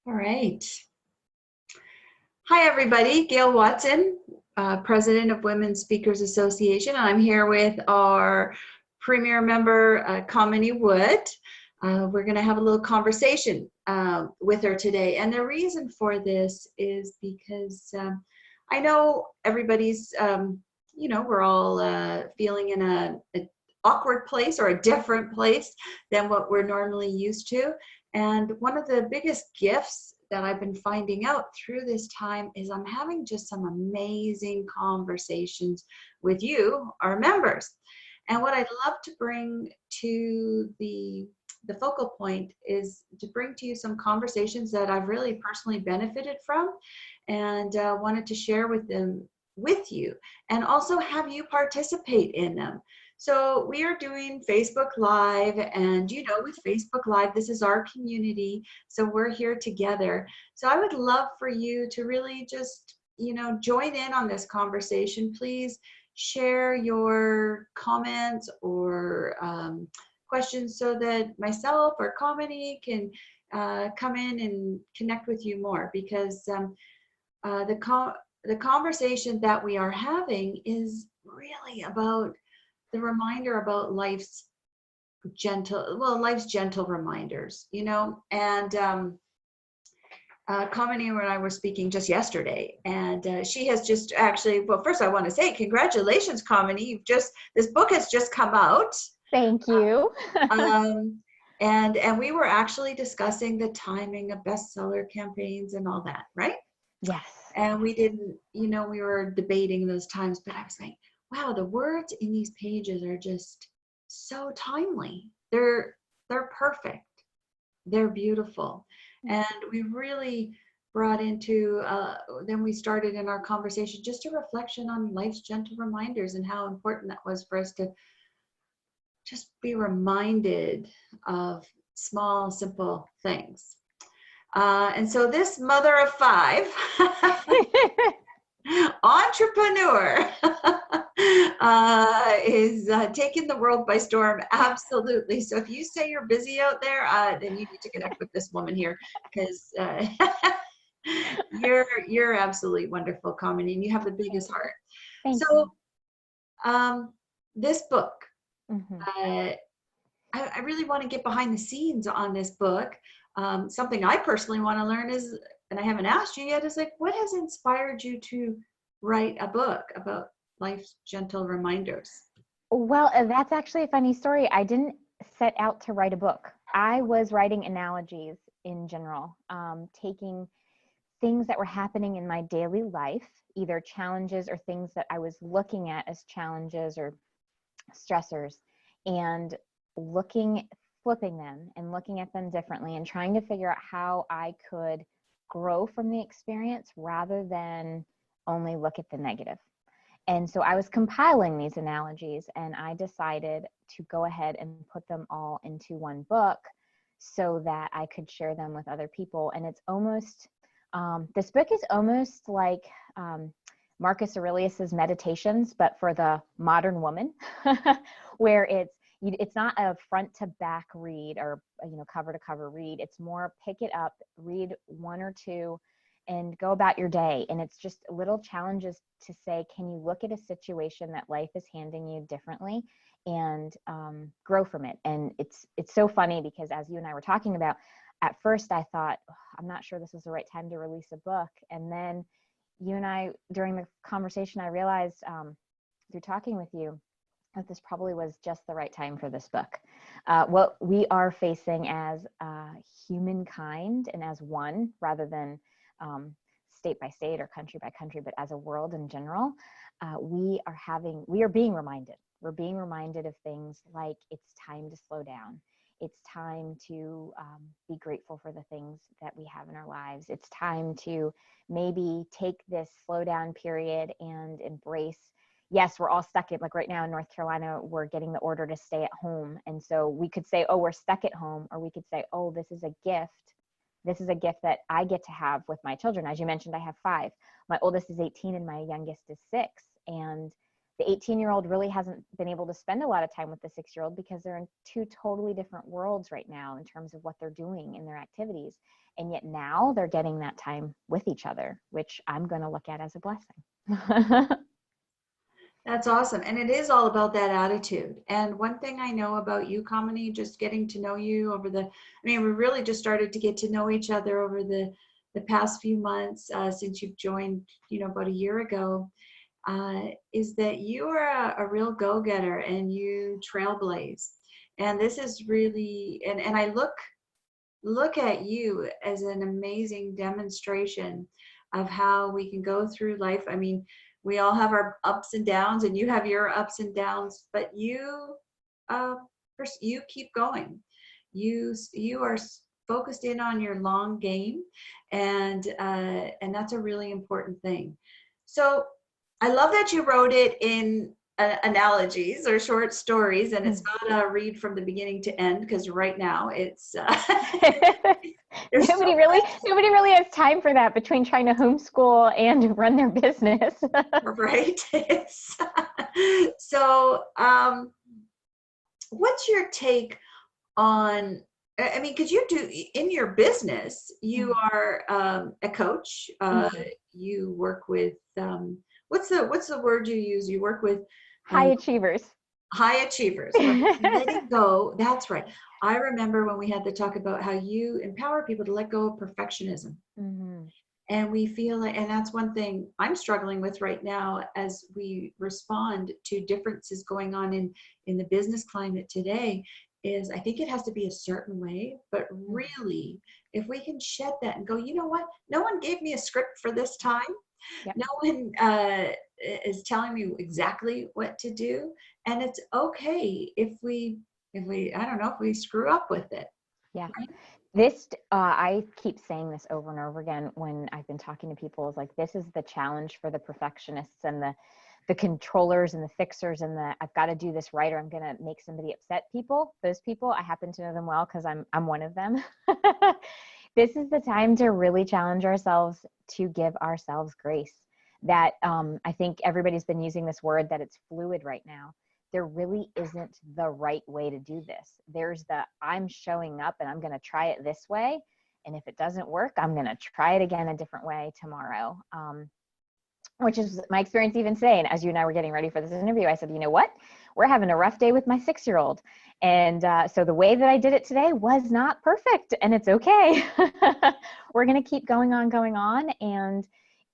All right. Hi, everybody. Gail Watson, President of Women Speakers Association. I'm here with our premier member, Kamini Wood. We're going to have a little conversation with her today. And the reason for this is because I know everybody's, we're all feeling in a awkward place or a different place than what we're normally used to. And one of the biggest gifts that I've been finding out through this time is I'm having just some amazing conversations with you, our members. And what I'd love to bring to the focal point is to bring to you some conversations that I've really personally benefited from and wanted to share with you and also have you participate in them. So we are doing Facebook Live, and with Facebook Live, this is our community, so we're here together. So I would love for you to really just, join in on this conversation. Please share your comments or questions so that myself or Kamini can come in and connect with you more, because the conversation that we are having is really about the reminder about life's gentle reminders, and Kamini and I were speaking just yesterday, and she has just actually, well, first I want to say congratulations, Kamini. This book has just come out. Thank you. And we were actually discussing the timing of bestseller campaigns and all that, right? Yes. And we didn't, we were debating those times, but I was like, wow, the words in these pages are just so timely. They're perfect. They're beautiful. And we really brought into, then we started in our conversation just a reflection on life's gentle reminders and how important that was for us to just be reminded of small, simple things. And so this mother of five, entrepreneur, is taking the world by storm. Absolutely. So if you say you're busy out there, then you need to connect with this woman here, because you're absolutely wonderful, Kamini, and you have the biggest heart. Thank you. This book, Mm-hmm. I really want to get behind the scenes on this book. Something I personally want to learn is, and I haven't asked you yet, is like, what has inspired you to write a book about life's gentle reminders? Well, that's actually a funny story. I didn't set out to write a book. I was writing analogies in general, taking things that were happening in my daily life, either challenges or things that I was looking at as challenges or stressors, and flipping them and looking at them differently and trying to figure out how I could grow from the experience rather than only look at the negative. And so I was compiling these analogies, and I decided to go ahead and put them all into one book so that I could share them with other people. And it's almost, this book is almost like Marcus Aurelius's Meditations, but for the modern woman, where it's not a front to back read or cover to cover read. It's more pick it up, read one or two, and go about your day. And it's just little challenges to say, can you look at a situation that life is handing you differently and grow from it? And it's so funny because, as you and I were talking about, at first I thought, I'm not sure this is the right time to release a book. And then you and I, during the conversation, I realized through talking with you that this probably was just the right time for this book. What we are facing as humankind and as one, rather than state by state or country by country, but as a world in general, we are being reminded. We're being reminded of things like it's time to slow down. It's time to be grateful for the things that we have in our lives. It's time to maybe take this slow down period and embrace. Yes, we're all stuck like right now in North Carolina, we're getting the order to stay at home. And so we could say, oh, we're stuck at home, or we could say, oh, this is a gift. This is a gift that I get to have with my children. As you mentioned, I have 5. My oldest is 18 and my youngest is 6. And the 18-year-old really hasn't been able to spend a lot of time with the 6-year-old because they're in two totally different worlds right now in terms of what they're doing in their activities. And yet now they're getting that time with each other, which I'm going to look at as a blessing. That's awesome. And it is all about that attitude. And one thing I know about you, Kamini, just getting to know you over we really just started to get to know each other over the past few months since you've joined, about a year ago, is that you are a real go-getter and you trailblaze. And this is really, and I look at you as an amazing demonstration of how we can go through life. I mean, we all have our ups and downs, and you have your ups and downs, but you keep going. You are focused in on your long game, and that's a really important thing. So I love that you wrote it in analogies or short stories, and it's not a read from the beginning to end, because right now it's nobody really has time for that between trying to homeschool and run their business. Right. So what's your take on, because you do in your business, you are a coach, you work with what's the word you use? You work with high achievers. High achievers, right? Letting go. That's right. I remember when we had the talk about how you empower people to let go of perfectionism. And we feel like, and that's one thing I'm struggling with right now as we respond to differences going on in the business climate today, is I think it has to be a certain way, but really, if we can shed that and go, you know what? No one gave me a script for this time. Yep. No one is telling me exactly what to do. And it's okay if we, I don't know, if we screw up with it. Yeah. This, I keep saying this over and over again when I've been talking to people, is like, this is the challenge for the perfectionists and the controllers and the fixers and I've got to do this right or I'm going to make somebody upset people. Those people, I happen to know them well because I'm one of them. This is the time to really challenge ourselves, to give ourselves grace. That I think everybody's been using this word that it's fluid right now. There really isn't the right way to do this. There's I'm showing up and I'm going to try it this way. And if it doesn't work, I'm going to try it again a different way tomorrow. Which is my experience even today. And as you and I were getting ready for this interview, I said, you know what? We're having a rough day with my 6-year-old. And so the way that I did it today was not perfect, and it's okay. We're going to keep going on. And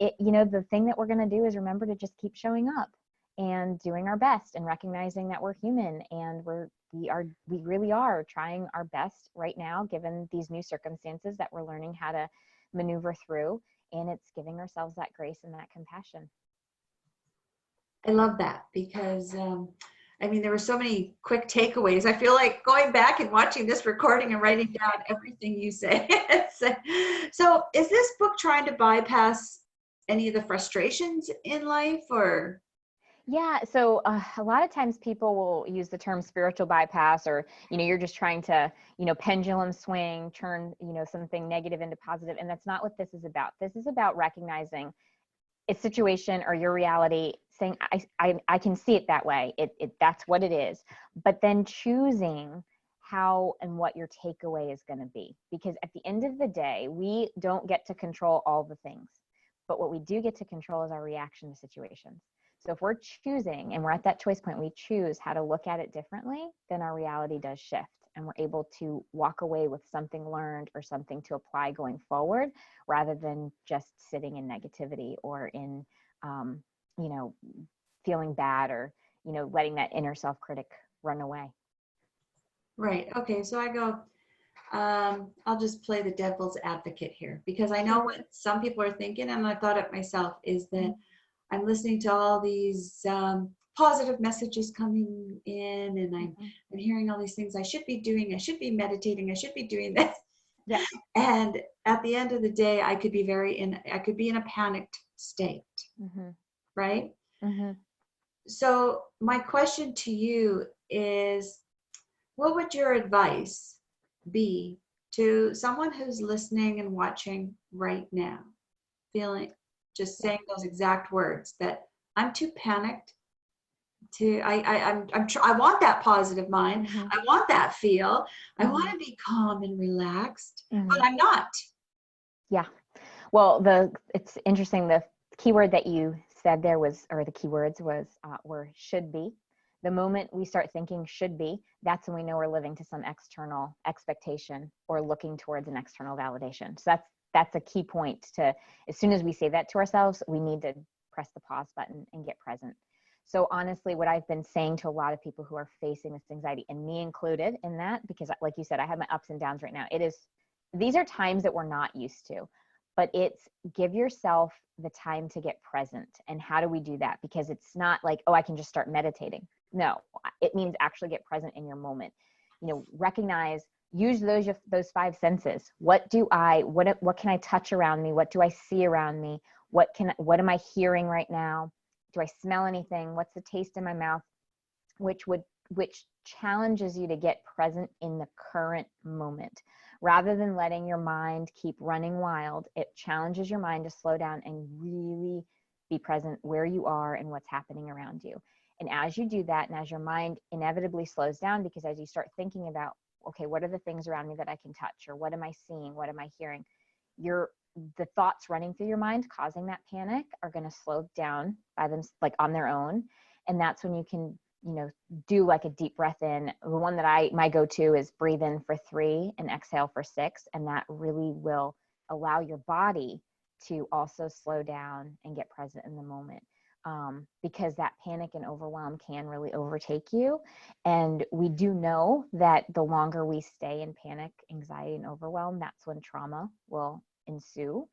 the thing that we're going to do is remember to just keep showing up and doing our best and recognizing that we're human and we really are trying our best right now, given these new circumstances that we're learning how to maneuver through. And it's giving ourselves that grace and that compassion. I love that because, there were so many quick takeaways. I feel like going back and watching this recording and writing down everything you say. So is this book trying to bypass any of the frustrations in life, or? Yeah. So a lot of times people will use the term spiritual bypass, or, you're just trying to, pendulum swing, turn, something negative into positive. And that's not what this is about. This is about recognizing a situation or your reality, saying, I can see it that way. That's what it is. But then choosing how and what your takeaway is going to be. Because at the end of the day, we don't get to control all the things. But what we do get to control is our reaction to situations. So if we're choosing, and we're at that choice point, we choose how to look at it differently, then our reality does shift. And we're able to walk away with something learned or something to apply going forward, rather than just sitting in negativity or in, feeling bad or, letting that inner self-critic run away. Right. Okay. So I go, I'll just play the devil's advocate here, because I know what some people are thinking, and I thought it myself, is that I'm listening to all these positive messages coming in, and I'm hearing all these things I should be doing. I should be meditating. I should be doing this. Yeah. And at the end of the day, I could be in a panicked state. Right. So my question to you is, what would your advice be to someone who's listening and watching right now, feeling, just saying those exact words, that I'm too panicked, I want that positive mind. Mhm. I want that feel. I Mhm. want to be calm and relaxed, but Mhm. I'm not. Yeah. Well, it's interesting. The keyword that you said there was, or the keywords were should be. The moment we start thinking should be, that's when we know we're living to some external expectation or looking towards an external validation. So that's a key point to, as soon as we say that to ourselves, we need to press the pause button and get present. So honestly, what I've been saying to a lot of people who are facing this anxiety, and me included in that, because like you said, I have my ups and downs right now. These are times that we're not used to, but it's give yourself the time to get present. And how do we do that? Because it's not like, oh, I can just start meditating. No, it means actually get present in your moment. Recognize, use those five senses. What can I touch around me? What do I see around me? What am I hearing right now? Do I smell anything? What's the taste in my mouth? Which challenges you to get present in the current moment. Rather than letting your mind keep running wild, it challenges your mind to slow down and really be present where you are and what's happening around you. And as you do that, and as your mind inevitably slows down, because as you start thinking about, okay, what are the things around me that I can touch, or what am I seeing, what am I hearing, the thoughts running through your mind causing that panic are going to slow down by them, like on their own. And that's when you can do like a deep breath in. The one that my go-to is breathe in for 3 and exhale for 6. And that really will allow your body to also slow down and get present in the moment. Because that panic and overwhelm can really overtake you. And we do know that the longer we stay in panic, anxiety, and overwhelm, that's when trauma will ensue,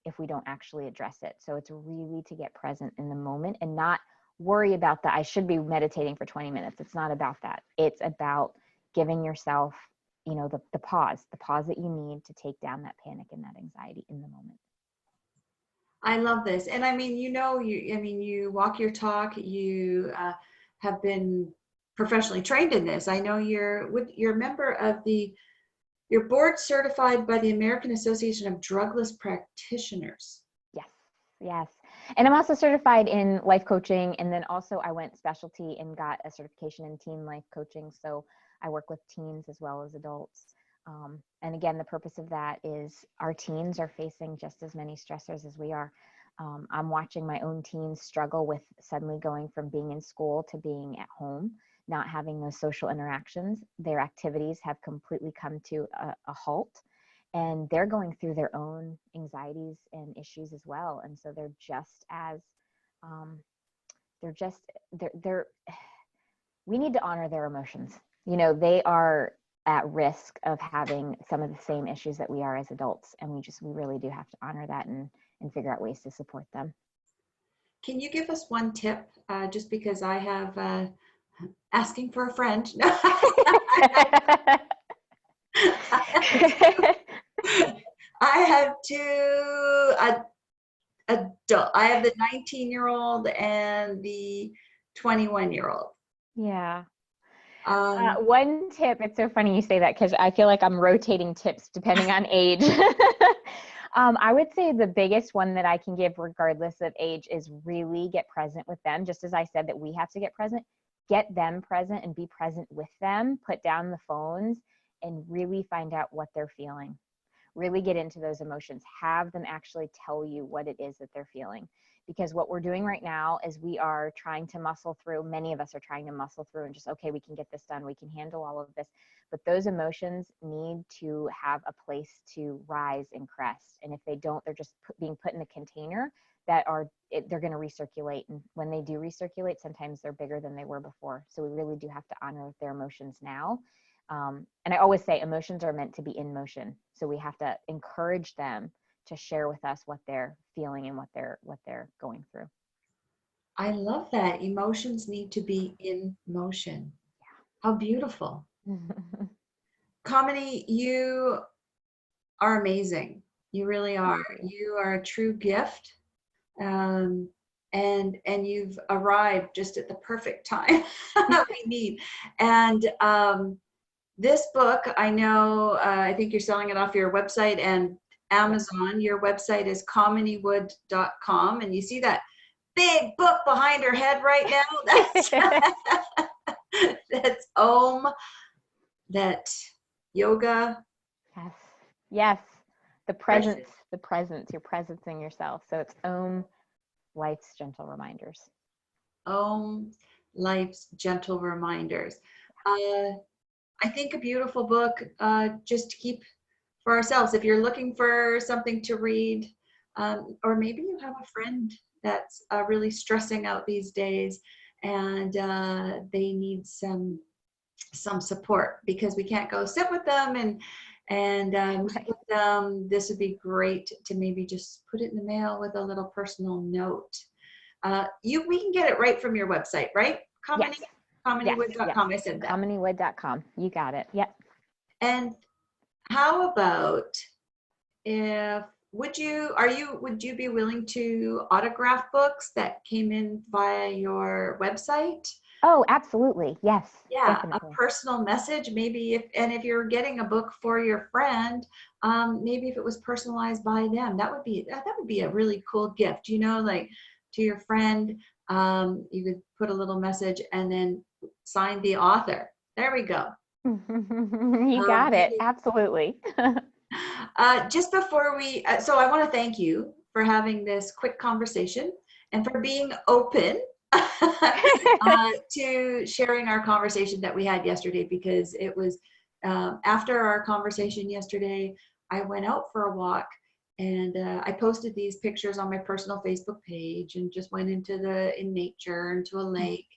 if we don't actually address it. So it's really to get present in the moment and not worry about that. I should be meditating for 20 minutes. It's not about that. It's about giving yourself, the pause that you need to take down that panic and that anxiety in the moment. I love this. And I mean, you walk your talk, you have been professionally trained in this. I know you're a member of you're board certified by the American Association of Drugless Practitioners. Yes. Yes. And I'm also certified in life coaching. And then also I went specialty and got a certification in teen life coaching. So I work with teens as well as adults. And again, the purpose of that is our teens are facing just as many stressors as we are. I'm watching my own teens struggle with suddenly going from being in school to being at home, not having those social interactions. Their activities have completely come to a halt. And they're going through their own anxieties and issues as well. And so they're just as, we need to honor their emotions. They are at risk of having some of the same issues that we are as adults. And we really do have to honor that and figure out ways to support them. Can you give us one tip? Just because I have asking for a friend. I have two adult. I have the 19-year-old and the 21-year-old. Yeah. One tip, it's so funny you say that because I feel like I'm rotating tips depending on age. I would say the biggest one that I can give regardless of age is really get present with them. Just as I said that we have to get present, get them present and be present with them, put down the phones and really find out what they're feeling. Really get into those emotions, have them actually tell you what it is that they're feeling. Because what we're doing right now is we are trying to muscle through, many of us are trying to muscle through and just, okay, we can get this done, we can handle all of this. But those emotions need to have a place to rise and crest. And if they don't, they're just being put in a container they're going to recirculate. And when they do recirculate, sometimes they're bigger than they were before. So we really do have to honor their emotions now. And I always say emotions are meant to be in motion. So we have to encourage them to share with us what they're feeling and what they're going through. I love that. Emotions need to be in motion. How beautiful. Kamini, you are amazing. You really are. You are a true gift. And you've arrived just at the perfect time that we need. And this book, I know, I think you're selling it off your website and Amazon. Your website is kaminiwood.com, and you see that big book behind her head right now. That's Om, that yoga. Yes. Yes. The Precious. presence, you're presencing yourself. So it's Om, life's gentle reminders. Om, life's gentle reminders. I think a beautiful book just to keep for ourselves. If you're looking for something to read, or maybe you have a friend that's really stressing out these days, and they need some support because we can't go sit with them and meet with them. This would be great to maybe just put it in the mail with a little personal note. We can get it right from your website, right? Yes. Kaminiwood.com. I said that. Kaminiwood.com. You got it. Yep. And how about if would you be willing to autograph books that came in via your website? Oh, absolutely. Yes. Yeah, Definitely. a personal message, maybe if you're getting a book for your friend, maybe if it was personalized by them, that would be a really cool gift, like to your friend. You could put a little message and then sign the author. There we go. You got it. Absolutely. Just before so I want to thank you for having this quick conversation and for being open to sharing our conversation that we had yesterday, because it was after our conversation yesterday, I went out for a walk and I posted these pictures on my personal Facebook page and just went into in nature, into a lake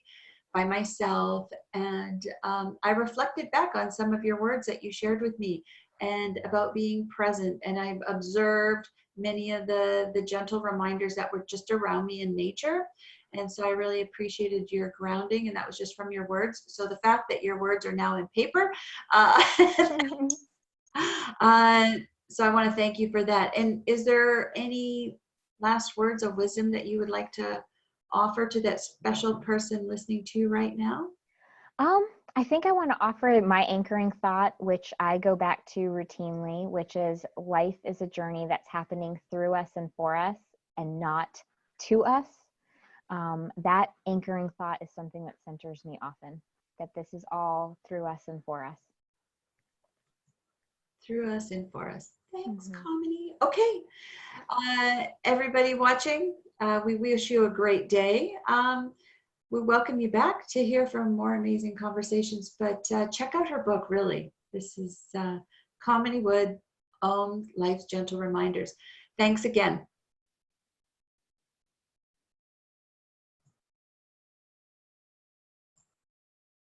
by myself. And I reflected back on some of your words that you shared with me and about being present. And I've observed many of the gentle reminders that were just around me in nature. And so I really appreciated your grounding, and that was just from your words. So the fact that your words are now in paper, so I want to thank you for that. And is there any last words of wisdom that you would like to offer to that special person listening to you right now? I think I want to offer my anchoring thought, which I go back to routinely, which is life is a journey that's happening through us and for us and not to us. That anchoring thought is something that centers me often, that this is all through us and for us. Through us and for us. Thanks, Kamini. Okay, everybody watching, we wish you a great day. We welcome you back to hear from more amazing conversations, but check out her book, really. This is Kamini Wood, Life's Gentle Reminders. Thanks again.